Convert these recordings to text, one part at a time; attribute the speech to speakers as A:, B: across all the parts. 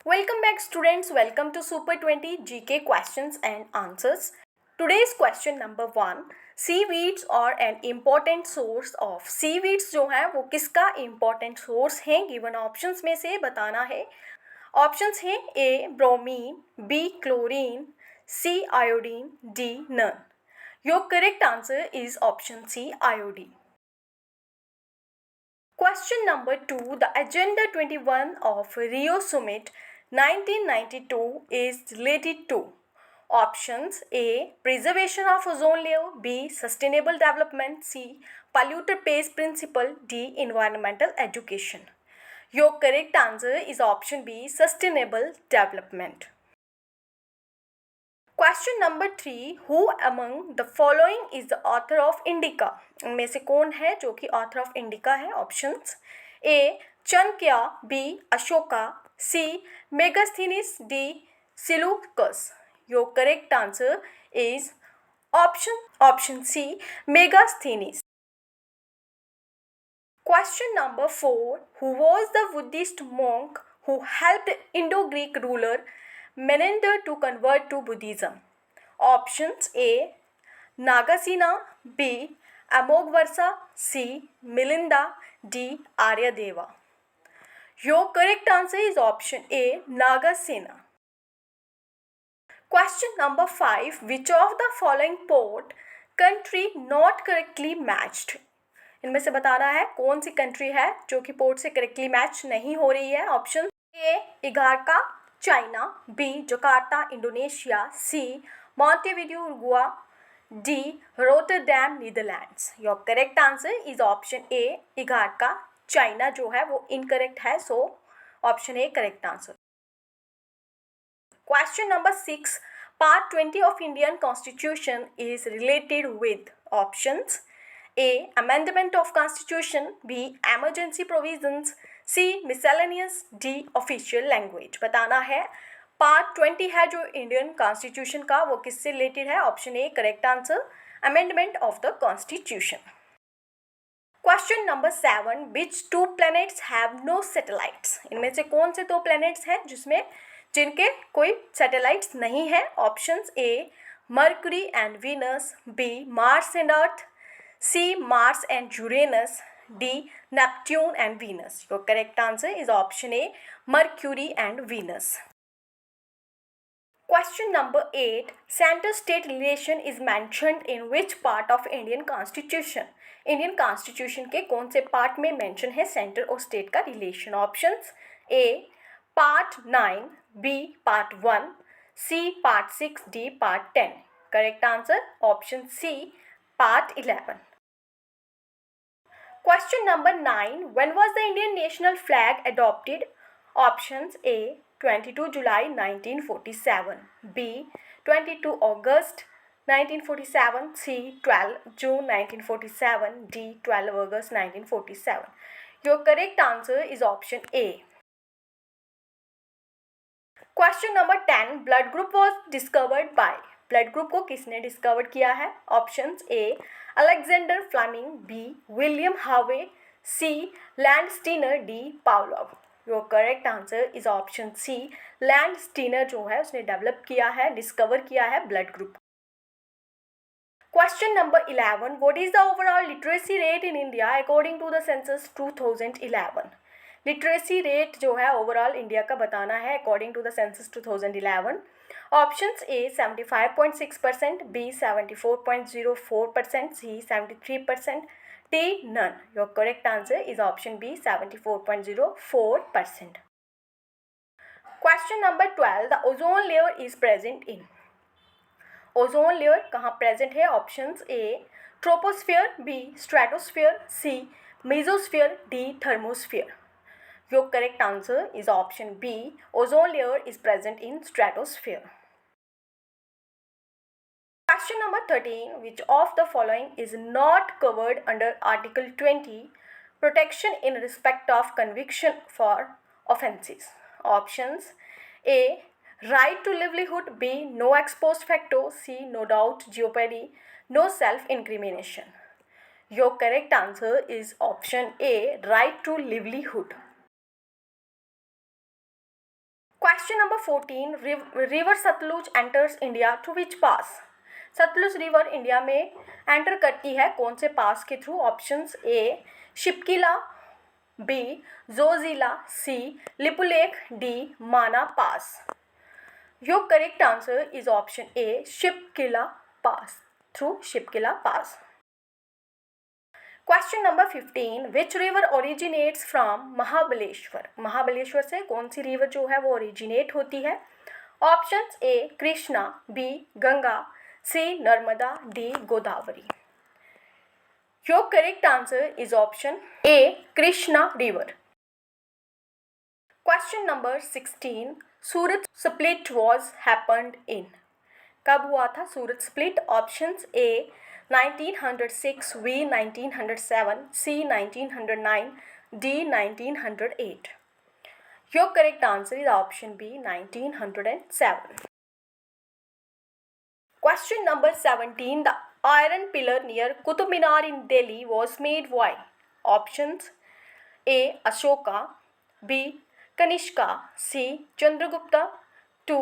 A: Welcome back students, welcome to Super 20 GK questions and answers. Today's question number 1, seaweeds are an important source of seaweeds जो है वो किसका important source है given options में से बताना है. Options हैं A bromine, B chlorine, C iodine, D none. Your correct answer is option C iodine. Question number 2, the Agenda 21 of Rio Summit 1992 is related to options A preservation of ozone layer, B sustainable development, C polluter pays principle, D environmental education. Your correct answer is option B sustainable development. Question number 3, who among the following is the author of Indica? इनमें से कौन है जो कि author of Indica है? Options A Chanakya, B Ashoka, C Megasthenes, D Seleucus. Your correct answer is option C Megasthenes. Question number 4, who was the Buddhist monk who helped Indo-Greek ruler Menander to convert to Buddhism? Options A Nagasena, B Amogvarsa, C Milinda, D Aryadeva. Your correct answer is option A Nagasena. Question number 5, which of the following port country not correctly matched? इनमें से बताना है कौन सी country है जो कि port से correctly match नहीं हो रही है. Option A Igarka China, B Jakarta Indonesia, C Montevideo Uruguay, D Rotterdam Netherlands. Your correct answer is option A Igarka China जो है वो इनकरेक्ट है, so option A correct answer. Question number 6, Part 20 of Indian Constitution is related with options A amendment of constitution, B emergency provisions, C miscellaneous, D official language. बताना है part 20 है जो Indian constitution का वो किससे related है. Option A correct answer amendment of the constitution. Question number 7, which two planets have no satellites? इनमें से कौन से दो प्लैनेट्स हैं जिनके कोई सैटेलाइट्स नहीं है. Options A Mercury and Venus, B Mars and Earth, C Mars and Uranus, D Neptune and Venus. Your correct answer is option A Mercury and Venus. Question number 8, center-state relation is mentioned in which part of Indian Constitution? Indian Constitution के कौन से part में mention है centre और state का relation? Options A part 9, B part 1, C part 6, D part 10. Correct answer option C part 11. Question number 9, when was the Indian national flag adopted? Options A 22 July 1947, B 22 August 1947, C 12 June 1947, D 12 August 1947. Your correct answer is option A. Question number 10, blood group was discovered by. Blood group को किसने discover किया है? Options A Alexander Fleming, B William Harvey, C Landsteiner, D Pavlov. Your correct answer is option C Landsteiner जो है उसने develop किया है, discover किया है blood group. Question number 11, what is the overall literacy rate in India according to the census 2011? Literacy rate जो है overall India का बताना है according to the census 2011. Options A 75.6%, B 74.04%, C 73%, D none. Your correct answer is option B 74.04%. Question number 12, the ozone layer is present in. Ozone layer कहाँ present है? Options A troposphere, B stratosphere, C mesosphere, D thermosphere. Your correct answer is option B. Ozone layer is present in stratosphere. Question number 13. Which of the following is not covered under Article 20, protection in respect of conviction for offences? Options A. Right to livelihood, B. No ex post facto, C. No doubt jeopardy, no self-incrimination. Your correct answer is option A. Right to livelihood. Question number 14. River Satluj enters India through which pass? Sutlej river India में enter करती है कौन से पास के through? Options A Shipki La, B Zoji La, C Lipulekh, D Mana pass. Your correct answer is option A Shipki La pass, through Shipki La pass. Question number 15. Which river originates from Mahabaleshwar? Mahabaleshwar से कौन सी river जो है वो ओरिजिनेट होती है? Options A Krishna, B Ganga, C Narmada, D Godavari. Your correct answer is option A Krishna river. Question number 16. Surat split was happened in? कब हुआ था Surat split? Options A 1906, B 1907, C 1909, D 1908. Your correct answer is option B 1907. Question number 17. The iron pillar near Qutub Minar in Delhi was made why? Options A. Ashoka, B. Kanishka, C. Chandragupta, 2.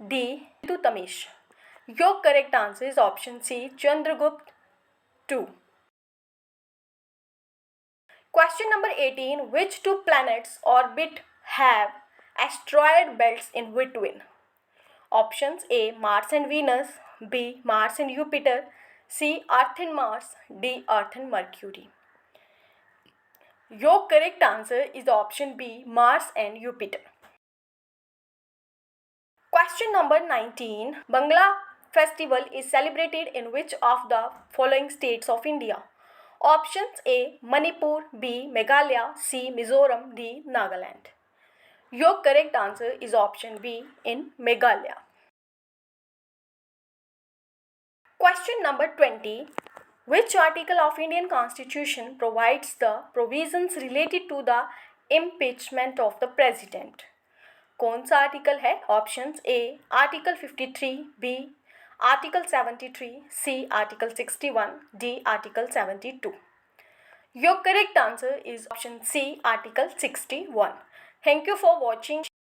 A: D. Iltutmish. Your correct answer is option C. Chandragupta 2. Question number 18. Which two planets orbit have asteroid belts in between? Options A. Mars and Venus, B. Mars and Jupiter, C. Earth and Mars, D. Earth and Mercury. Your correct answer is option B. Mars and Jupiter. Question number 19. Bangla festival is celebrated in which of the following states of India? Options A. Manipur, B. Meghalaya, C. Mizoram, D. Nagaland. Your correct answer is option B in Meghalaya. Question number 20. Which article of Indian Constitution provides the provisions related to the impeachment of the president? कौन सा article है? Options A article 53, B article 73, C article 61, D article 72. Your correct answer is option C, article 61. Thank you for watching.